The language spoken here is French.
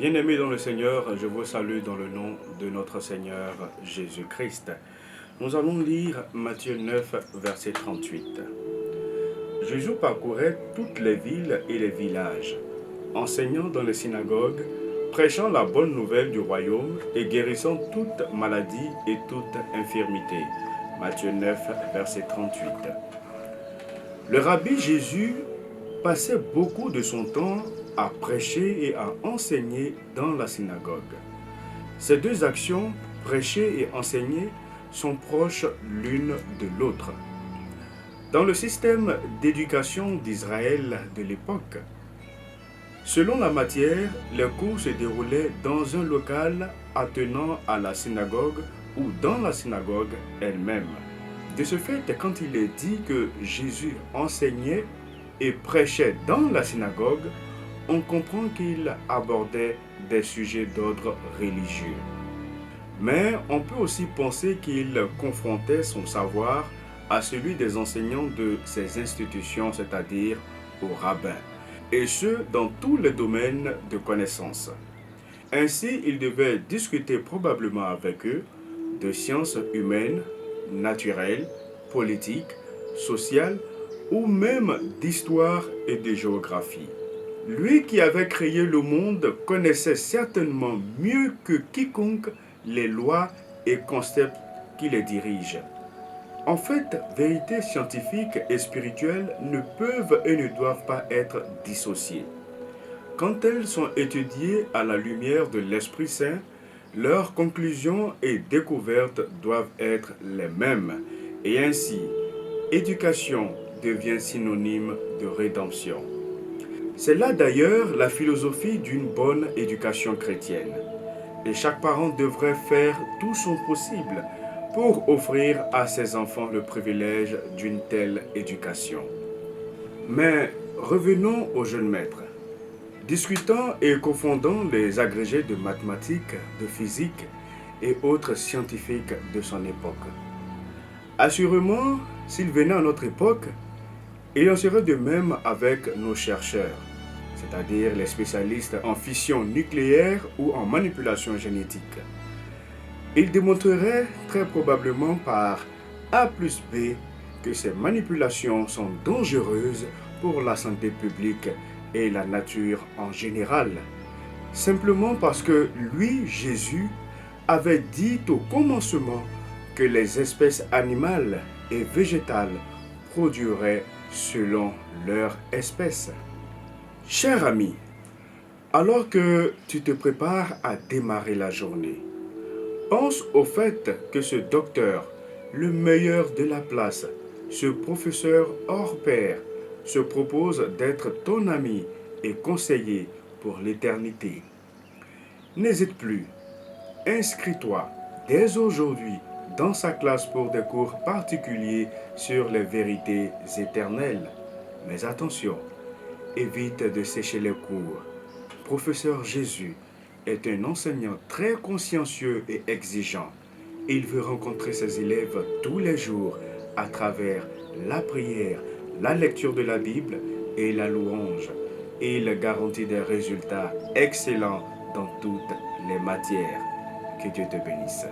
Bien-aimés dans le Seigneur, je vous salue dans le nom de notre Seigneur Jésus-Christ. Nous allons lire Matthieu 9, verset 38. Jésus parcourait toutes les villes et les villages, enseignant dans les synagogues, prêchant la bonne nouvelle du royaume et guérissant toute maladie et toute infirmité. Matthieu 9, verset 38. Le rabbi Jésus passait beaucoup de son temps à prêcher et à enseigner dans la synagogue. Ces deux actions, prêcher et enseigner, sont proches l'une de l'autre. Dans le système d'éducation d'Israël de l'époque, selon la matière, les cours se déroulaient dans un local attenant à la synagogue ou dans la synagogue elle-même. De ce fait, quand il est dit que Jésus enseignait et prêchait dans la synagogue, on comprend qu'il abordait des sujets d'ordre religieux. Mais on peut aussi penser qu'il confrontait son savoir à celui des enseignants de ces institutions, c'est-à-dire aux rabbins, et ce, dans tous les domaines de connaissance. Ainsi, il devait discuter probablement avec eux de sciences humaines, naturelles, politiques, sociales, ou même d'histoire et de géographie. Lui qui avait créé le monde connaissait certainement mieux que quiconque les lois et concepts qui les dirigent. En fait, vérités scientifiques et spirituelles ne peuvent et ne doivent pas être dissociées. Quand elles sont étudiées à la lumière de l'Esprit Saint, leurs conclusions et découvertes doivent être les mêmes. Et ainsi, éducation devient synonyme de rédemption. C'est là d'ailleurs la philosophie d'une bonne éducation chrétienne. Et chaque parent devrait faire tout son possible pour offrir à ses enfants le privilège d'une telle éducation. Mais revenons au jeune maître. Discutant et confondant les agrégés de mathématiques, de physique et autres scientifiques de son époque. Assurément, s'il venait à notre époque, il en serait de même avec nos chercheurs, c'est-à-dire les spécialistes en fission nucléaire ou en manipulation génétique. Ils démontreraient très probablement par A plus B que ces manipulations sont dangereuses pour la santé publique et la nature en général, simplement parce que lui, Jésus, avait dit au commencement que les espèces animales et végétales produiraient selon leur espèce. Cher ami, alors que tu te prépares à démarrer la journée, pense au fait que ce docteur, le meilleur de la place, ce professeur hors pair, se propose d'être ton ami et conseiller pour l'éternité. N'hésite plus, inscris-toi dès aujourd'hui dans sa classe pour des cours particuliers sur les vérités éternelles. Mais attention, évite de sécher les cours. Professeur Jésus est un enseignant très consciencieux et exigeant. Il veut rencontrer ses élèves tous les jours à travers la prière, la lecture de la Bible et la louange. Et il garantit des résultats excellents dans toutes les matières. Que Dieu te bénisse.